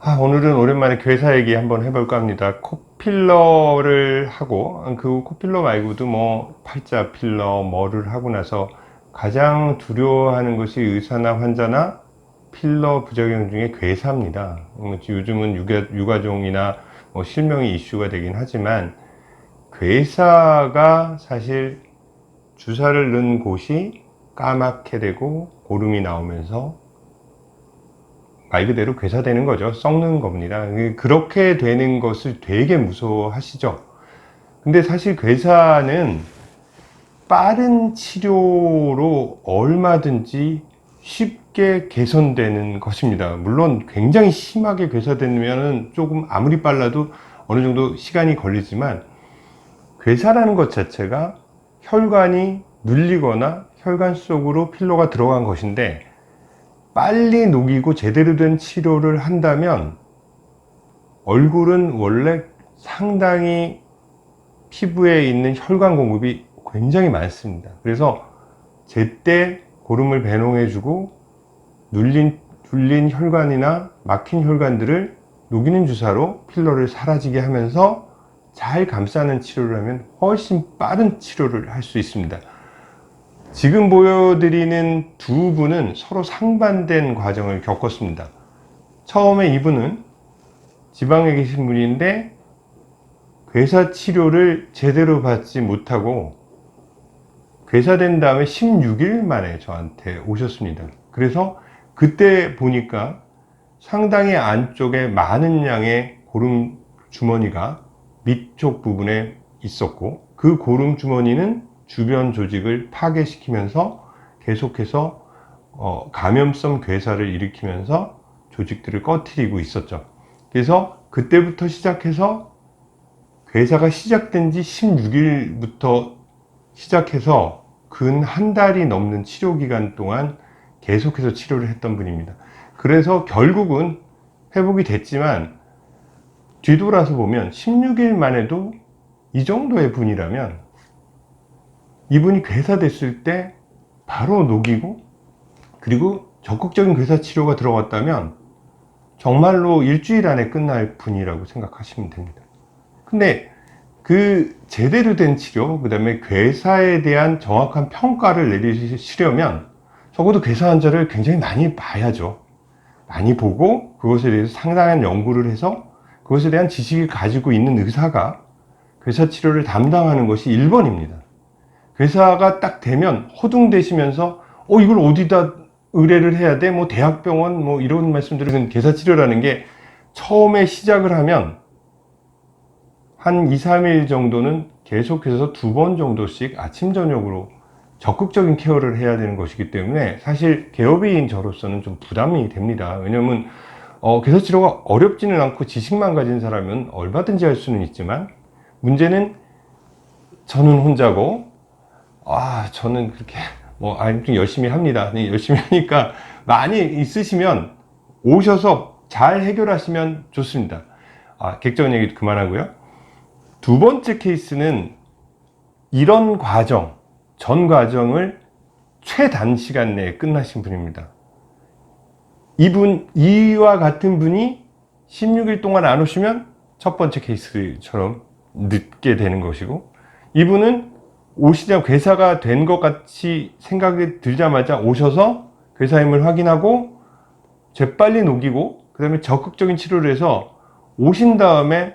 오늘은 오랜만에 괴사 얘기 한번 해볼까 합니다. 코필러를 하고, 그 코필러 말고도 뭐 팔자 필러, 뭐를 하고 나서 가장 두려워하는 것이 의사나 환자나 필러 부작용 중에 괴사입니다. 요즘은 유가종이나 뭐 실명이 이슈가 되긴 하지만 괴사가 사실 주사를 넣은 곳이 까맣게 되고 고름이 나오면서 말 그대로 괴사되는 거죠. 썩는 겁니다. 그렇게 되는 것을 되게 무서워하시죠. 근데 사실 괴사는 빠른 치료로 얼마든지 쉽게 개선되는 것입니다. 물론 굉장히 심하게 괴사되면 조금 아무리 빨라도 어느 정도 시간이 걸리지만, 괴사라는 것 자체가 혈관이 눌리거나 혈관 속으로 필러가 들어간 것인데, 빨리 녹이고 제대로 된 치료를 한다면 얼굴은 원래 상당히 피부에 있는 혈관 공급이 굉장히 많습니다. 그래서 제때 고름을 배농해주고 눌린 혈관이나 막힌 혈관들을 녹이는 주사로 필러를 사라지게 하면서 잘 감싸는 치료를 하면 훨씬 빠른 치료를 할 수 있습니다. 지금 보여드리는 두 분은 서로 상반된 과정을 겪었습니다. 처음에 이분은 지방에 계신 분인데 괴사 치료를 제대로 받지 못하고 괴사된 다음에 16일 만에 저한테 오셨습니다. 그래서 그때 보니까 상당히 안쪽에 많은 양의 고름 주머니가 밑쪽 부분에 있었고, 그 고름 주머니는 주변 조직을 파괴시키면서 계속해서 감염성 괴사를 일으키면서 조직들을 꺼트리고 있었죠. 그래서 그때부터 시작해서 괴사가 시작된 지 16일부터 시작해서 근 한 달이 넘는 치료 기간 동안 계속해서 치료를 했던 분입니다. 그래서 결국은 회복이 됐지만, 뒤돌아서 보면 16일 만에도 이 정도의 분이라면 이분이 괴사됐을 때 바로 녹이고, 그리고 적극적인 괴사 치료가 들어갔다면 정말로 일주일 안에 끝날 분이라고 생각하시면 됩니다. 근데 그 제대로 된 치료, 그 다음에 괴사에 대한 정확한 평가를 내리시려면 적어도 괴사 환자를 굉장히 많이 봐야죠. 많이 보고 그것에 대해서 상당한 연구를 해서 그것에 대한 지식을 가지고 있는 의사가 괴사 치료를 담당하는 것이 1번입니다. 괴사가 딱 되면 허둥대시면서 이걸 어디다 의뢰를 해야 돼? 뭐 대학병원 뭐 이런 말씀들은, 괴사 치료라는 게 처음에 시작을 하면 한 2, 3일 정도는 계속해서 2번 정도씩 아침 저녁으로 적극적인 케어를 해야 되는 것이기 때문에 사실 개업인 저로서는 좀 부담이 됩니다. 왜냐면 괴사 치료가 어렵지는 않고 지식만 가진 사람은 얼마든지 할 수는 있지만, 문제는 저는 혼자고, 저는 그렇게 좀 열심히 합니다. 열심히 하니까 많이 있으시면 오셔서 잘 해결하시면 좋습니다. 객관 얘기 그만하고요. 두 번째 케이스는 이런 과정, 전 과정을 최단시간 내에 끝나신 분입니다. 이와 같은 분이 16일 동안 안 오시면 첫 번째 케이스처럼 늦게 되는 것이고, 이분은 오시자 괴사가 된 것 같이 생각이 들자마자 오셔서 괴사임을 확인하고 재빨리 녹이고 그 다음에 적극적인 치료를 해서 오신 다음에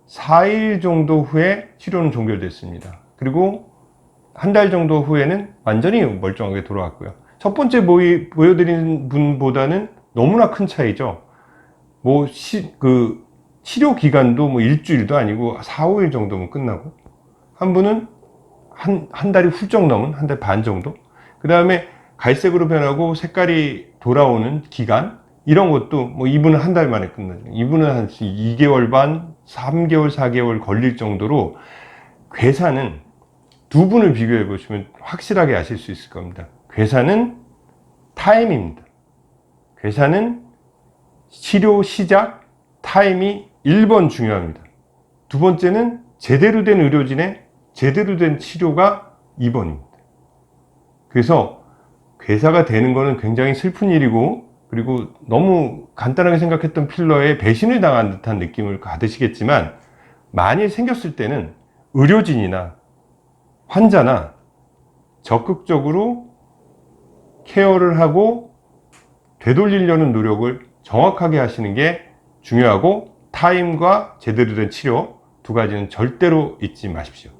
4일 정도 후에 치료는 종결됐습니다. 그리고 한 달 정도 후에는 완전히 멀쩡하게 돌아왔고요. 첫 번째 보여드린 분보다는 너무나 큰 차이죠. 치료 기간도 일주일도 아니고 4, 5일 정도면 끝나고, 한 분은 한 달이 훌쩍 넘은, 한 달 반 정도. 그 다음에 갈색으로 변하고 색깔이 돌아오는 기간, 이런 것도 이분은 한 달 만에 끝나죠. 이분은 한 2개월 반, 3개월, 4개월 걸릴 정도로, 괴사는 두 분을 비교해 보시면 확실하게 아실 수 있을 겁니다. 괴사는 타임입니다. 괴사는 치료 시작 타임이 1번 중요합니다. 두 번째는 제대로 된 의료진의 제대로 된 치료가 2번입니다. 그래서 괴사가 되는 것은 굉장히 슬픈 일이고 그리고 너무 간단하게 생각했던 필러에 배신을 당한 듯한 느낌을 받으시겠지만, 만일 생겼을 때는 의료진이나 환자나 적극적으로 케어를 하고 되돌리려는 노력을 정확하게 하시는 게 중요하고, 타임과 제대로 된 치료 두 가지는 절대로 잊지 마십시오.